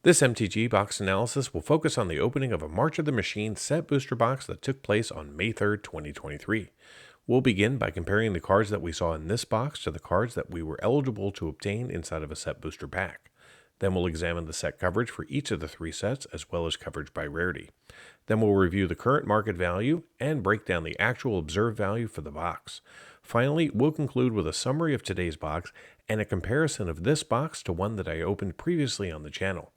This MTG box analysis will focus on the opening of a March of the Machine set booster box that took place on May 3rd, 2023. We'll begin by comparing the cards that we saw in this box to the cards that we were eligible to obtain inside of a set booster pack. Then we'll examine the set coverage for each of the three sets as well as coverage by rarity. Then we'll review the current market value and break down the actual observed value for the box. Finally, we'll conclude with a summary of today's box and a comparison of this box to one that I opened previously on the channel.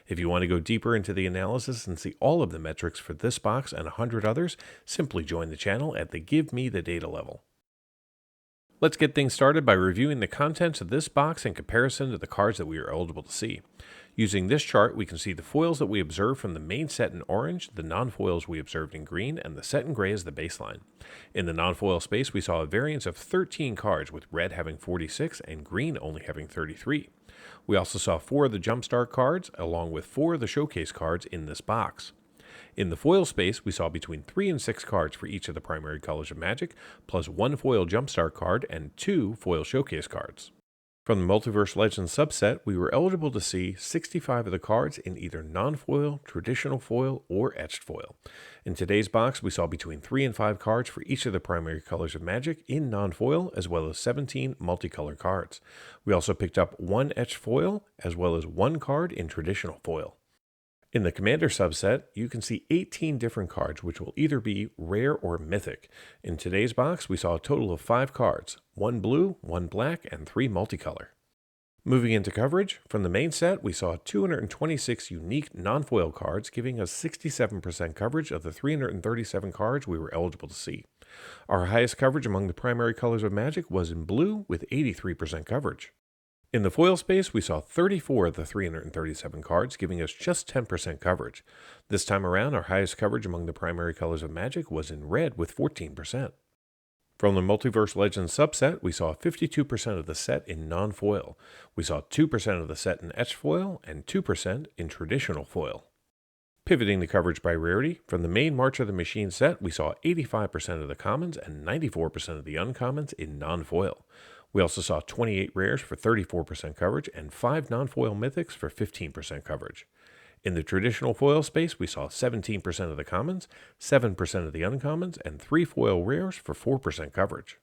If you want to go deeper into the analysis and see all of the metrics for this box and 100 others, simply join the channel at the Give Me the Data level. Let's get things started by reviewing the contents of this box in comparison to the cards that we are eligible to see. Using this chart, we can see the foils that we observed from the main set in orange, the non-foils we observed in green, and the set in gray as the baseline. In the non-foil space, we saw a variance of 13 cards, with red having 46 and green only having 33. We also saw 4 of the Jumpstart cards, along with 4 of the Showcase cards in this box. In the foil space, we saw between 3 and 6 cards for each of the primary colors of Magic, plus 1 foil Jumpstart card and 2 foil Showcase cards. From the Multiverse Legends subset, we were eligible to see 65 of the cards in either non-foil, traditional foil, or etched foil. In today's box, we saw between 3 and 5 cards for each of the primary colors of Magic in non-foil, as well as 17 multicolor cards. We also picked up 1 etched foil, as well as 1 card in traditional foil. In the Commander subset, you can see 18 different cards, which will either be rare or mythic. In today's box, we saw a total of 5 cards, 1 blue, 1 black, and 3 multicolor. Moving into coverage, from the main set, we saw 226 unique non-foil cards, giving us 67% coverage of the 337 cards we were eligible to see. Our highest coverage among the primary colors of Magic was in blue, with 83% coverage. In the foil space, we saw 34 of the 337 cards, giving us just 10% coverage. This time around, our highest coverage among the primary colors of Magic was in red with 14%. From the Multiverse Legends subset, we saw 52% of the set in non-foil. We saw 2% of the set in etched foil and 2% in traditional foil. Pivoting the coverage by rarity, from the main March of the Machine set, we saw 85% of the commons and 94% of the uncommons in non-foil. We also saw 28 rares for 34% coverage and 5 non-foil mythics for 15% coverage. In the traditional foil space, we saw 17% of the commons, 7% of the uncommons, and 3 foil rares for 4% coverage.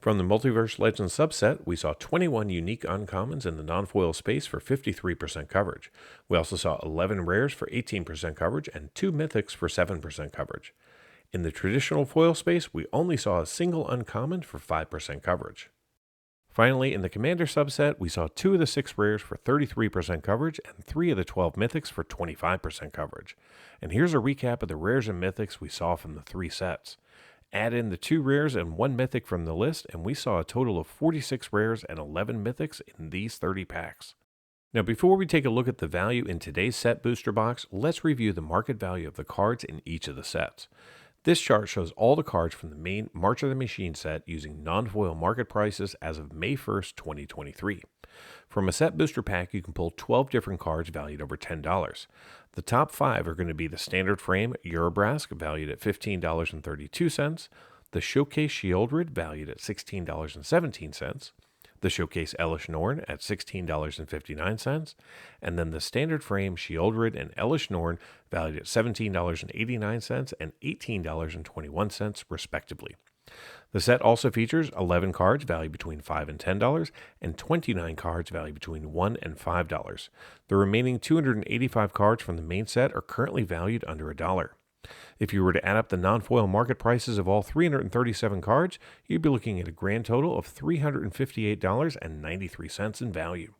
From the Multiverse Legends subset, we saw 21 unique uncommons in the non-foil space for 53% coverage. We also saw 11 rares for 18% coverage and 2 mythics for 7% coverage. In the traditional foil space, we only saw a single uncommon for 5% coverage. Finally, in the Commander subset, we saw 2 of the 6 rares for 33% coverage and 3 of the 12 mythics for 25% coverage. And here's a recap of the rares and mythics we saw from the 3 sets. Add in the 2 rares and 1 mythic from the list, and we saw a total of 46 rares and 11 mythics in these 30 packs. Now, before we take a look at the value in today's set booster box, let's review the market value of the cards in each of the sets. This chart shows all the cards from the main March of the Machine set using non-foil market prices as of May 1st, 2023. From a set booster pack, you can pull 12 different cards valued over $10. The top 5 are going to be the Standard Frame Eurobrask, valued at $15.32, the Showcase Shieldred, valued at $16.17, the Showcase Elish Norn at $16.59, and then the Standard Frame Shieldred and Elish Norn valued at $17.89 and $18.21 respectively. The set also features 11 cards valued between $5 and $10 and 29 cards valued between $1 and $5. The remaining 285 cards from the main set are currently valued under $1. If you were to add up the non-foil market prices of all 337 cards, you'd be looking at a grand total of $358.93 in value.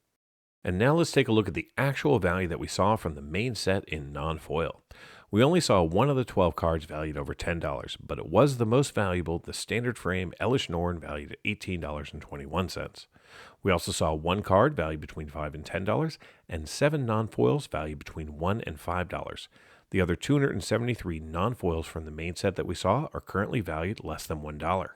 And now let's take a look at the actual value that we saw from the main set in non-foil. We only saw 1 of the 12 cards valued over $10, but it was the most valuable, the Standard Frame Elish Norn, valued at $18.21. We also saw 1 card valued between $5 and $10, and 7 non-foils valued between $1 and $5. The other 273 non-foils from the main set that we saw are currently valued less than $1.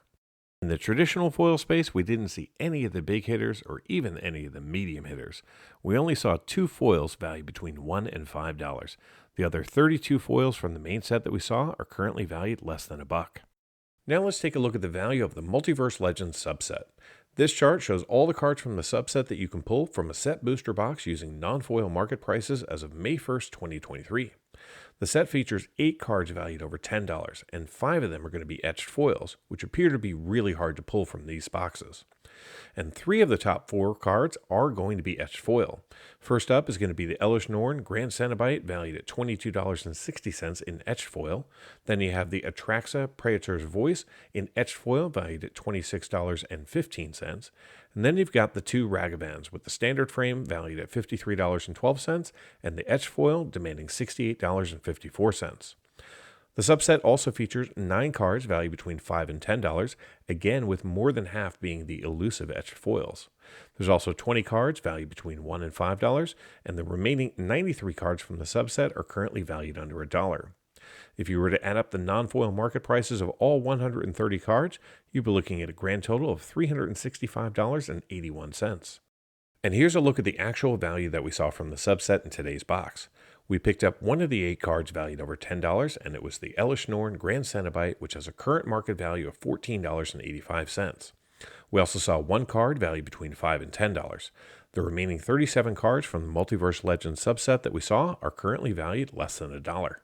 In the traditional foil space, we didn't see any of the big hitters or even any of the medium hitters. We only saw 2 foils valued between $1 and $5. The other 32 foils from the main set that we saw are currently valued less than $1. Now let's take a look at the value of the Multiverse Legends subset. This chart shows all the cards from the subset that you can pull from a set booster box using non-foil market prices as of May 1st, 2023. The set features 8 cards valued over $10, and 5 of them are going to be etched foils, which appear to be really hard to pull from these boxes. And 3 of the top 4 cards are going to be etched foil. First up is going to be the Elish Norn Grand Cenobite, valued at $22.60 in etched foil. Then you have the Atraxa Praetor's Voice in etched foil, valued at $26.15. And then you've got the 2 Ragavans with the standard frame valued at $53.12 and the etched foil demanding $68.54. The subset also features 9 cards valued between $5 and $10, again with more than half being the elusive etched foils. There's also 20 cards valued between $1 and $5, and the remaining 93 cards from the subset are currently valued under $1. If you were to add up the non-foil market prices of all 130 cards, you'd be looking at a grand total of $365.81. And here's a look at the actual value that we saw from the subset in today's box. We picked up one of the 8 cards valued over $10, and it was the Elish Norn Grand Cenobite, which has a current market value of $14.85. We also saw 1 card valued between $5 and $10. The remaining 37 cards from the Multiverse Legends subset that we saw are currently valued less than $1.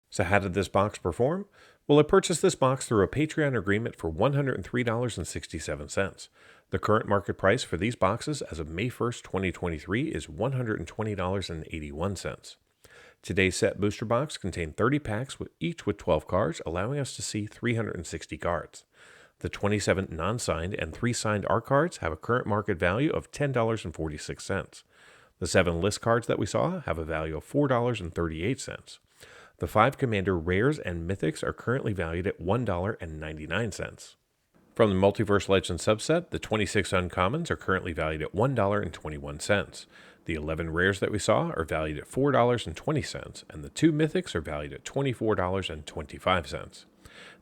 So how did this box perform? Well, I purchased this box through a Patreon agreement for $103.67. The current market price for these boxes as of May 1st, 2023 is $120.81. Today's set booster box contained 30 packs, each with 12 cards, allowing us to see 360 cards. The 27 non-signed and 3 signed art cards have a current market value of $10.46. The 7 list cards that we saw have a value of $4.38. The 5 Commander Rares and Mythics are currently valued at $1.99. From the Multiverse Legends subset, the 26 Uncommons are currently valued at $1.21. The 11 Rares that we saw are valued at $4.20, and the 2 Mythics are valued at $24.25.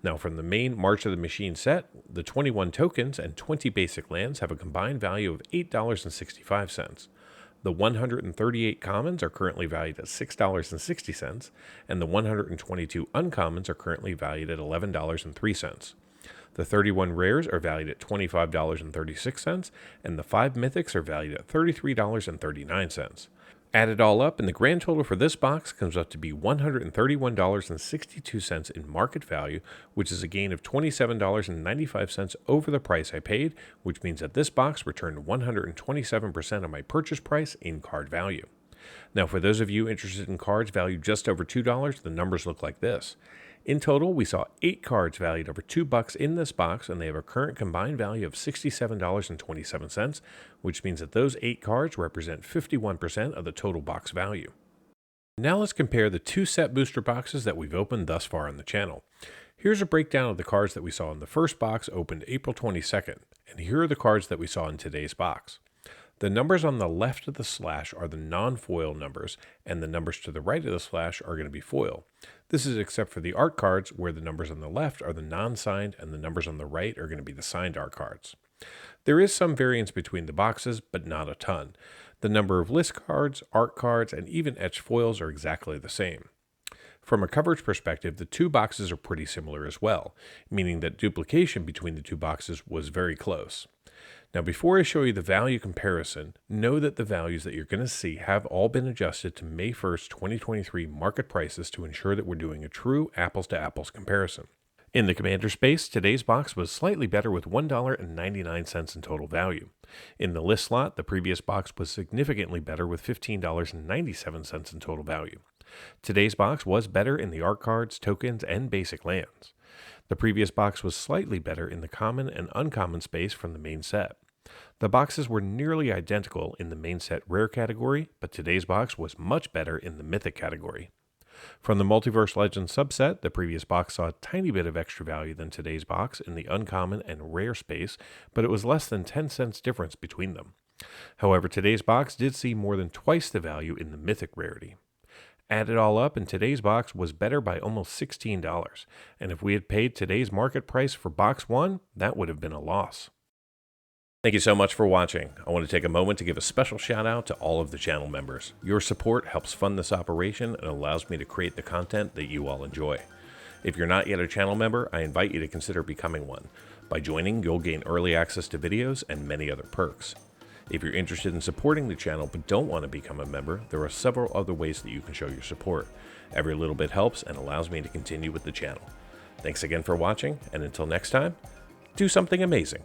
Now, from the main March of the Machine set, the 21 tokens and 20 basic lands have a combined value of $8.65. The 138 commons are currently valued at $6.60, and the 122 uncommons are currently valued at $11.03. The 31 rares are valued at $25.36, and the 5 mythics are valued at $33.39. Add it all up, and the grand total for this box comes up to be $131.62 in market value, which is a gain of $27.95 over the price I paid, which means that this box returned 127% of my purchase price in card value. Now, for those of you interested in cards valued just over $2, the numbers look like this. In total, we saw 8 cards valued over $2 in this box, and they have a current combined value of $67.27, which means that those 8 cards represent 51% of the total box value. Now let's compare the 2 set booster boxes that we've opened thus far on the channel. Here's a breakdown of the cards that we saw in the first box opened April 22nd, and here are the cards that we saw in today's box. The numbers on the left of the slash are the non-foil numbers, and the numbers to the right of the slash are going to be foil. This is except for the art cards, where the numbers on the left are the non-signed, and the numbers on the right are going to be the signed art cards. There is some variance between the boxes, but not a ton. The number of list cards, art cards, and even etched foils are exactly the same. From a coverage perspective, the 2 boxes are pretty similar as well, meaning that duplication between the 2 boxes was very close. Now, before I show you the value comparison, know that the values that you're going to see have all been adjusted to May 1st, 2023 market prices to ensure that we're doing a true apples-to-apples comparison. In the Commander space, today's box was slightly better with $1.99 in total value. In the list slot, the previous box was significantly better with $15.97 in total value. Today's box was better in the art cards, tokens, and basic lands. The previous box was slightly better in the common and uncommon space from the main set. The boxes were nearly identical in the main set rare category, but today's box was much better in the mythic category. From the Multiverse Legends subset, the previous box saw a tiny bit of extra value than today's box in the uncommon and rare space, but it was less than 10 cents difference between them. However, today's box did see more than twice the value in the mythic rarity. Add it all up, and today's box was better by almost $16, and if we had paid today's market price for box 1, that would have been a loss. Thank you so much for watching. I want to take a moment to give a special shout out to all of the channel members. Your support helps fund this operation and allows me to create the content that you all enjoy. If you're not yet a channel member, I invite you to consider becoming one. By joining, you'll gain early access to videos and many other perks. If you're interested in supporting the channel but don't want to become a member, there are several other ways that you can show your support. Every little bit helps and allows me to continue with the channel. Thanks again for watching, and until next time, do something amazing.